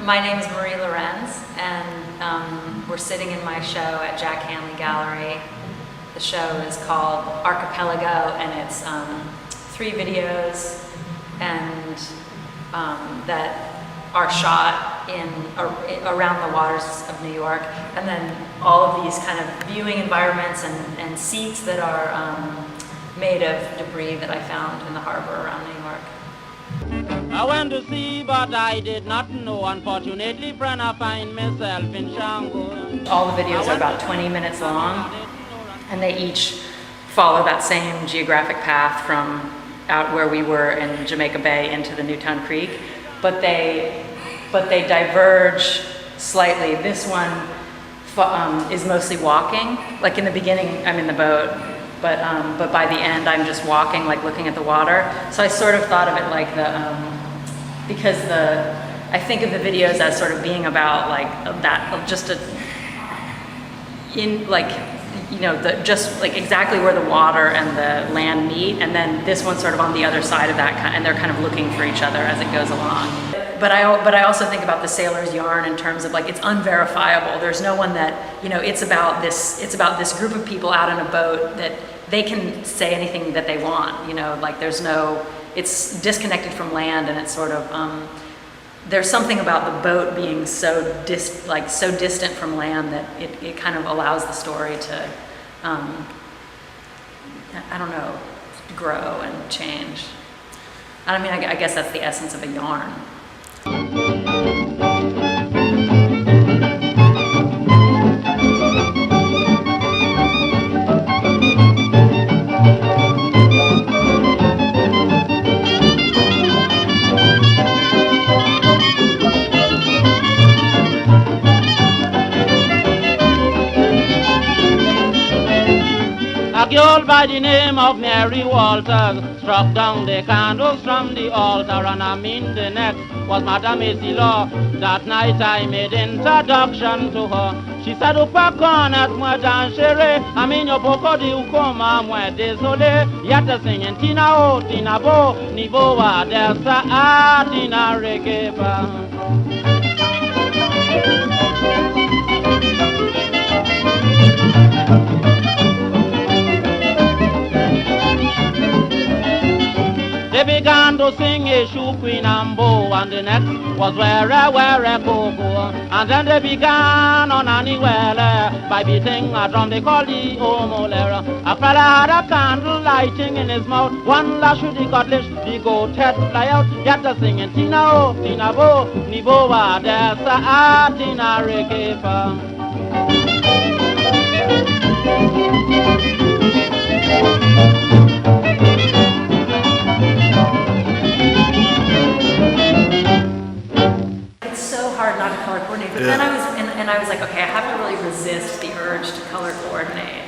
My name is Marie Lorenz, and we're sitting in my show at Jack Hanley Gallery. The show is called Archipelago, and it's 3 videos and that are shot around the waters of New York, and then all of these kind of viewing environments and seats that are made of debris that I found in the harbor around New York. I went to sea, but I did not know. Unfortunately, friend, I find myself in Shango. All the videos are about 20 minutes long, and they each follow that same geographic path from out where we were in Jamaica Bay into the Newtown Creek, but they diverge slightly. This one is mostly walking. Like in the beginning, I'm in the boat, but by the end, I'm just walking, like looking at the water. So I sort of thought of it like because I think of the videos as sort of being about like that, just just like exactly where the water and the land meet, and then this one's sort of on the other side of that, and they're kind of looking for each other as it goes along. But I also think about the sailor's yarn in terms of like it's unverifiable. There's no one that, it's about this group of people out in a boat that they can say anything that they want, like it's disconnected from land, and it's sort of there's something about the boat being so distant from land that it kind of allows the story to grow and change. I mean, I guess that's the essence of a yarn. A girl by the name of Mary Walters struck down the candles from the altar, and I mean the next was Madame Macy Law. That night I made introduction to her. She said, "Upa connaît moi dans chérie, I mean yo boko di ukoma moi désolé. Yata singing Tina o Tina bo, niveau wa desa a Tina reggae." They began to sing a shoe queen and bow, and the next was where cocoa. And then they began on anywhere by beating a drum they call the omolera. A fella had a candle lighting in his mouth, one lash with the cutlass, the goat head fly out. Yet the singing Tina o, Tina bo, ni bo wa desa a Tina rekefa. Not to color coordinate, but then I was like, okay, I have to really resist the urge to color coordinate.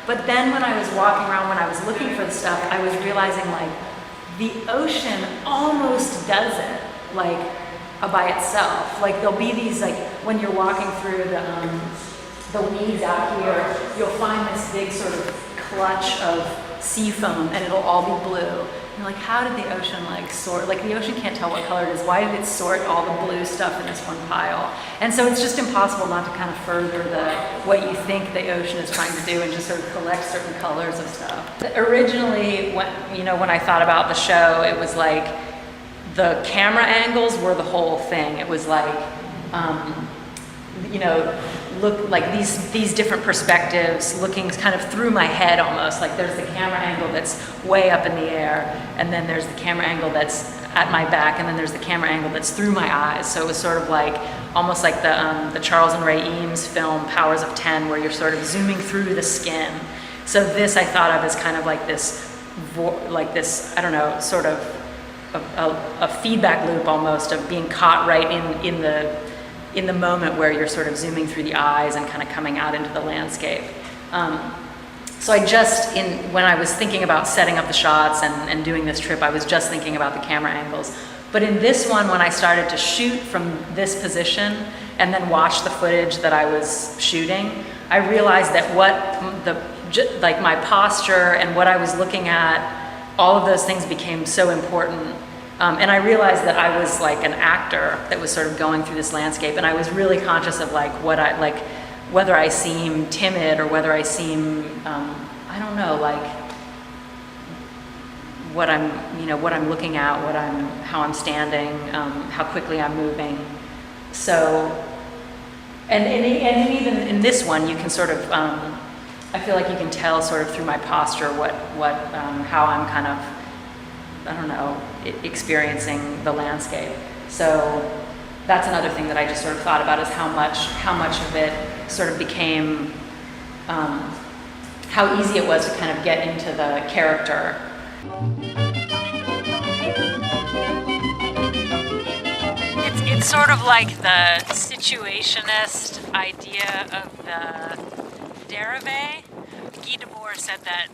But then when I was walking around, when I was looking for the stuff, I was realizing like the ocean almost does it like by itself. Like there'll be these, like when you're walking through the weeds out here, you'll find this big sort of clutch of sea foam, and it'll all be blue. And you're like, how did the ocean like sort? Like the ocean can't tell what color it is. Why did it sort all the blue stuff in this one pile? And so it's just impossible not to kind of further what you think the ocean is trying to do and just sort of collect certain colors of stuff. When I thought about the show, it was like the camera angles were the whole thing. It was like, look like these different perspectives looking kind of through my head almost. Like there's the camera angle that's way up in the air, and then there's the camera angle that's at my back, and then there's the camera angle that's through my eyes. So it was sort of like almost like the Charles and Ray Eames film Powers of 10, where you're sort of zooming through the skin. So this I thought of as kind of like this I don't know, sort of a feedback loop almost of being caught right in the moment where you're sort of zooming through the eyes and kind of coming out into the landscape. So when I was thinking about setting up the shots and doing this trip, I was just thinking about the camera angles. But in this one, when I started to shoot from this position and then watch the footage that I was shooting, I realized that my posture and what I was looking at, all of those things became so important And I realized that I was like an actor that was sort of going through this landscape, and I was really conscious of like whether I seem timid or whether I seem, I don't know, like what I'm looking at, how I'm standing, how quickly I'm moving. So, and even in this one, you can sort of, I feel like you can tell sort of through my posture how I'm kind of, I don't know, experiencing the landscape. So that's another thing that I just sort of thought about, is how much of it sort of became, how easy it was to kind of get into the character. It's sort of like the situationist idea of the dérivé. Guy Debord said that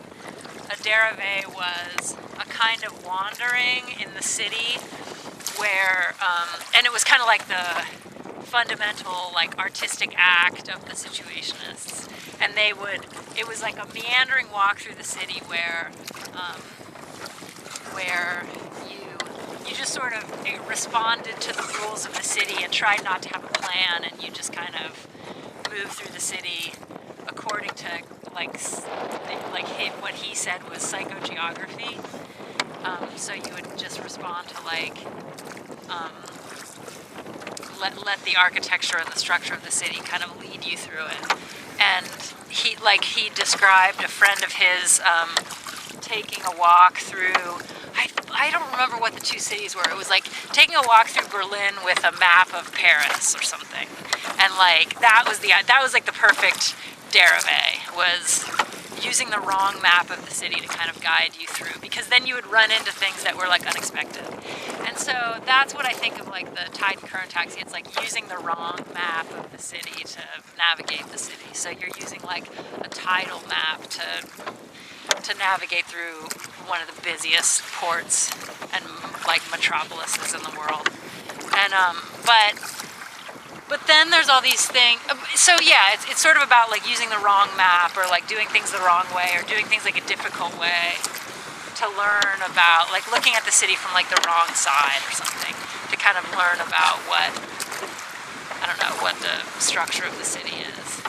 a dérivé was a kind of wandering in the city where, and it was kind of like the fundamental, like, artistic act of the situationists. And it was like a meandering walk through the city where you just sort of responded to the rules of the city and tried not to have a plan, and you just kind of moved through the city according to what he said was psychogeography. So you would just respond to let the architecture and the structure of the city kind of lead you through it. And he described a friend of his taking a walk through, I don't remember what the two cities were. It was like taking a walk through Berlin with a map of Paris or something. And like that was like the perfect dérivé, was using the wrong map of the city to kind of guide you through, because then you would run into things that were like unexpected. And so that's what I think of like the tide and current taxi. It's like using the wrong map of the city to navigate the city. So you're using like a tidal map to navigate through one of the busiest ports and like metropolises in the world. And but then there's all these things. So yeah, it's sort of about like using the wrong map, or like doing things the wrong way, or doing things like a difficult way to learn about, like looking at the city from like the wrong side or something, to kind of learn about what the structure of the city is.